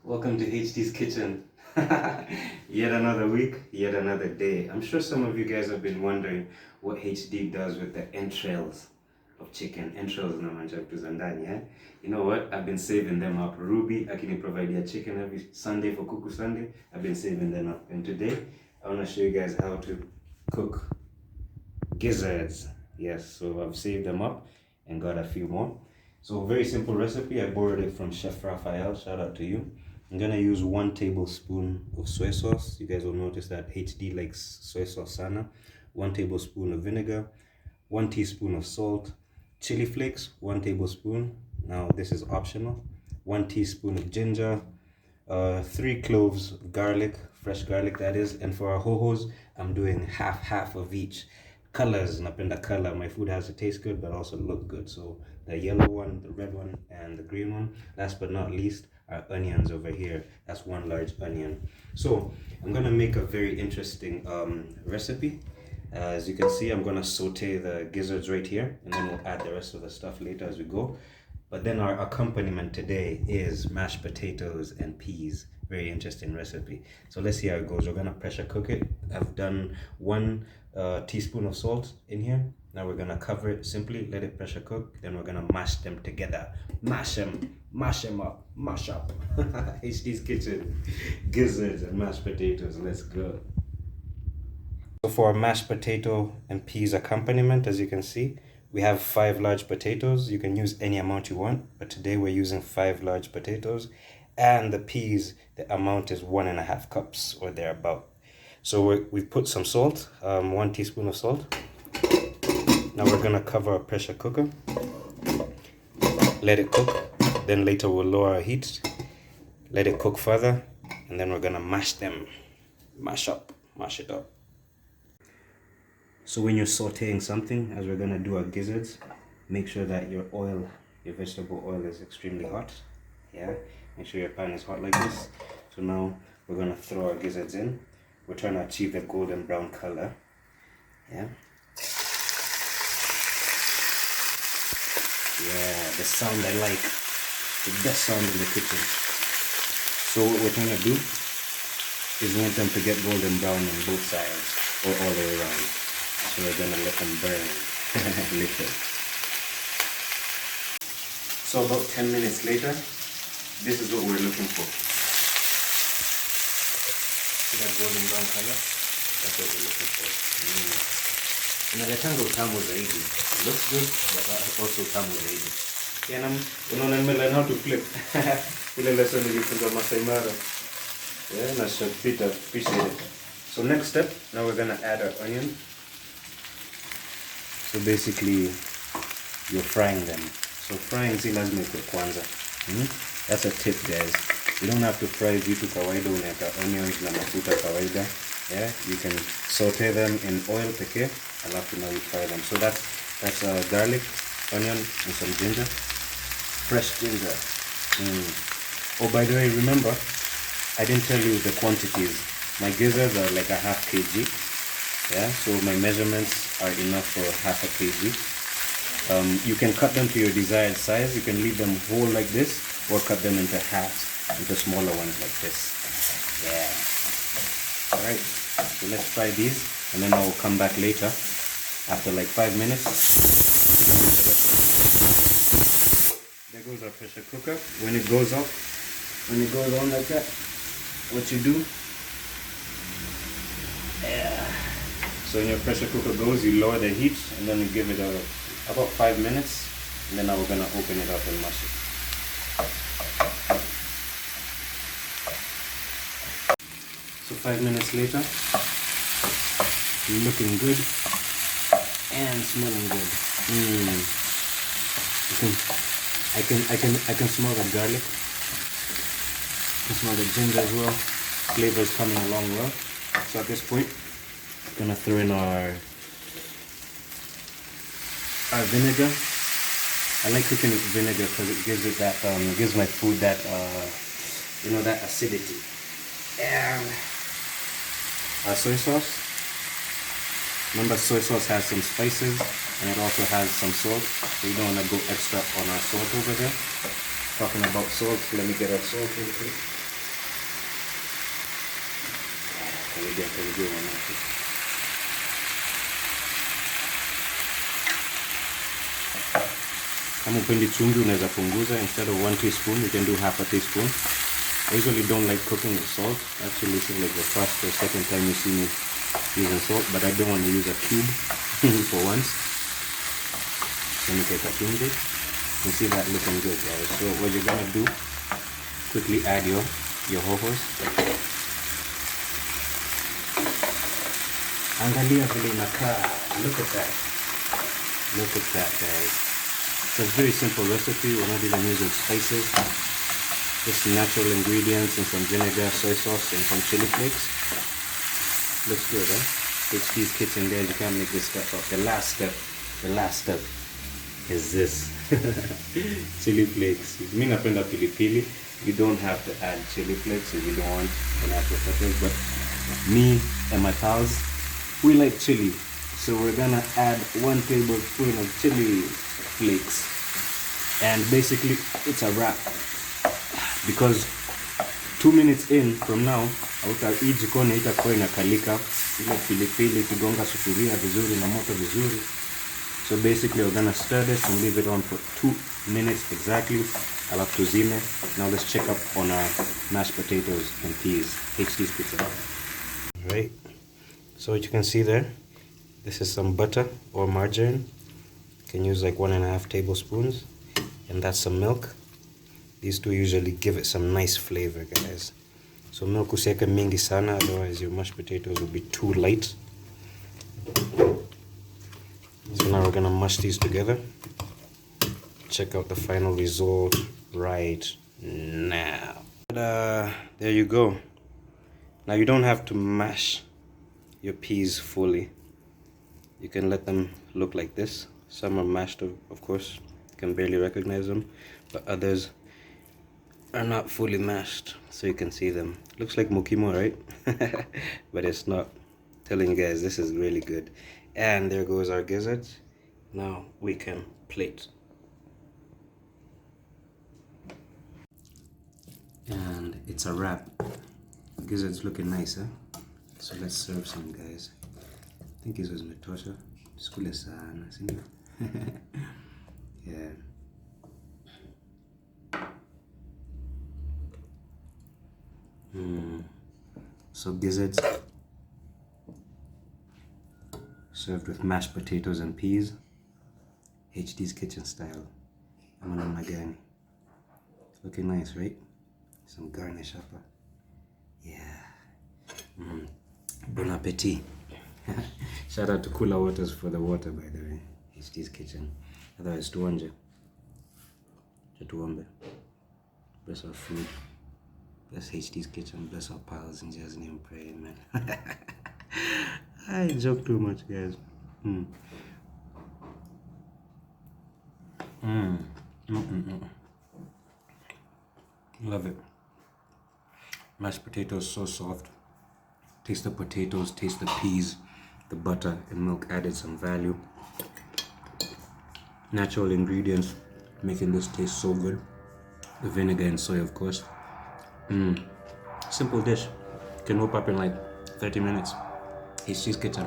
Welcome to HD's Kitchen. Yet another week, yet another day. I'm sure some of you guys have been wondering what HD does with the entrails of chicken. Entrails na manjabu za ndani, eh? You know what? I've been saving them up. Ruby provide chicken every Sunday for Kuku Sunday. I've been saving them up. And today, I want to show you guys how to cook gizzards. Yes, so I've saved them up and got a few more. So very simple recipe. I borrowed it from Chef Raphael. Shout out to you. I'm gonna use 1 tablespoon of soy sauce. You guys will notice that HD likes soy sauce sana. 1 tablespoon of vinegar, 1 teaspoon of salt, chili flakes, 1 tablespoon. Now this is optional. 1 teaspoon of ginger, 3 cloves of garlic, fresh garlic that is. And for our ho-hos, I'm doing half of each. Colors, napenda color. My food has to taste good but also look good. So the yellow one, the red one, and the green one. Last but not least, our onions over here. That's 1 large onion. So I'm gonna make a very interesting recipe. As you can see, I'm gonna saute the gizzards right here, and then we'll add the rest of the stuff later as we go. But then our accompaniment today is mashed potatoes and peas. Very interesting recipe. So let's see how it goes. We're gonna pressure cook it. I've done 1 teaspoon of salt in here. Now we're gonna cover it simply, let it pressure cook. Then we're gonna mash them together. Mash them up, mash up. HD's Kitchen, gizzards and mashed potatoes. Let's go. So for our mashed potato and peas accompaniment, as you can see, we have 5 large potatoes. You can use any amount you want, but today we're using 5 large potatoes. And the peas, the amount is 1.5 cups or thereabout. So we've put some salt, 1 teaspoon of salt. Now we're gonna cover a pressure cooker, let it cook. Then later we'll lower our heat, let it cook further, and then we're gonna mash them, mash it up. So when you're sauteing something, as we're gonna do our gizzards, make sure that your vegetable oil is extremely hot. Yeah, make sure your pan is hot like this. So now we're gonna throw our gizzards in. We're trying to achieve the golden brown color. Yeah. Yeah, the sound I like. The best sound in the kitchen. So what we're trying to do is we want them to get golden brown on both sides or all the way around. So we're gonna let them burn. Little. So about 10 minutes later, this is what we're looking for. See that golden brown color? That's what we're looking for. Inaletanga utamu zaidi. It looks good, but also utamu zaidi. Yeah, unaona nimelearn how to flip. Ile lesson nilifunza Masai Mara. Yeah, na Chef Peter, appreciate it. So next step, now we're gonna add our onion. So basically, you're frying them. So frying si lazima ikuwe kwanza. That's a tip, guys. You don't have to fry vitu kawaida unaweka onions na mafuta kawaida. Yeah, you can saute them in oil pekee, alafu now you fry them. So that's garlic, onion, and some ginger. Fresh ginger. Oh, by the way, remember, I didn't tell you the quantities. My gizzards are like 1/2 kg. Yeah, so my measurements are enough for 1/2 kg. You can cut them to your desired size. You can leave them whole like this, or cut them into halves, into smaller ones like this. Yeah. All right. So let's try these, and then I will come back later after like 5 minutes. There goes our pressure cooker. When it goes on like that, what you do? Yeah. So when your pressure cooker goes, you lower the heat, and then you give it about 5 minutes, and then now we're gonna open it up and mash it. So 5 minutes later, looking good and smelling good. I can smell the garlic. I can smell the ginger as well. Flavor is coming along well. So at this point, I'm gonna throw in our vinegar. I like cooking with vinegar because it gives it that gives my food that that acidity. And our soy sauce. Remember, soy sauce has some spices and it also has some salt, so you don't want to go extra on our salt over there. Talking about salt, let me get our salt real quick. karibia manake. Kama upendi chumvi unaweza punguza. Instead of 1 teaspoon, you can do half a teaspoon. I usually don't like cooking with salt. Actually, this is like the first or second time you see me using salt, but I don't want to use a cube for once. Let me take a chumvi. You can see that looking good, guys. So what you're gonna do, quickly add your hohos. Angalia vile inakaa. Look at that. Look at that, guys. It's a very simple recipe. We're not even using spices. Just natural ingredients and some vinegar, soy sauce, and some chili flakes. Looks good, huh? HD's kitchen, guys. You can't make this stuff up. The last step is this. Chili flakes. Mi napenda pilipili. You don't have to add chili flakes if you don't want an actual peppers, but me and my pals, we like chili. So we're gonna add 1 tablespoon of chili flakes. And basically, it's a wrap. Because 2 minutes in from now, hii jikoni itakuwa inakalika ile pilipili kigonga sufuria vizuri na moto vizuri. So basically we're gonna stir this and leave it on for 2 minutes exactly. Alafu tuzime. Now let's check up on our mashed potatoes and peas. HD's kitchen. Alright. So what you can see there, this is some butter or margarine. You can use like 1.5 tablespoons. And that's some milk. These two usually give it some nice flavor, guys. So milk usiweke mingi sana, otherwise your mashed potatoes will be too light. So now we're gonna mush these together. Check out the final result right now. There you go. Now you don't have to mash your peas fully. You can let them look like this. Some are mashed, of course. You can barely recognize them, but others are not fully mashed, so you can see them. Looks like mukimo, right? But it's not. I'm telling you guys, this is really good. And there goes our gizzards. Now we can plate. And it's a wrap. Gizzards looking nice, huh? So let's serve some, guys. I think this was metosha. Skule sana, sindio? Yeah. So gizzards served with mashed potatoes and peas, HD's kitchen style. Ama namna gani? Looking nice, right? Some garnish up. Yeah. Bon appetit. Shout out to Cooler Waters for the water, by the way. HD's kitchen. Otherwise, tuonje. Tuombe. Bless our food. Bless HD's kitchen. Bless our pals. In Jesus' name, pray, amen. I joke too much, guys. Love it. Mashed potatoes so soft. Taste the potatoes, taste the peas, the butter and milk added some value. Natural ingredients making this taste so good. The vinegar and soy, of course. Simple dish. Can whip up in like 30 minutes. HD's kitchen.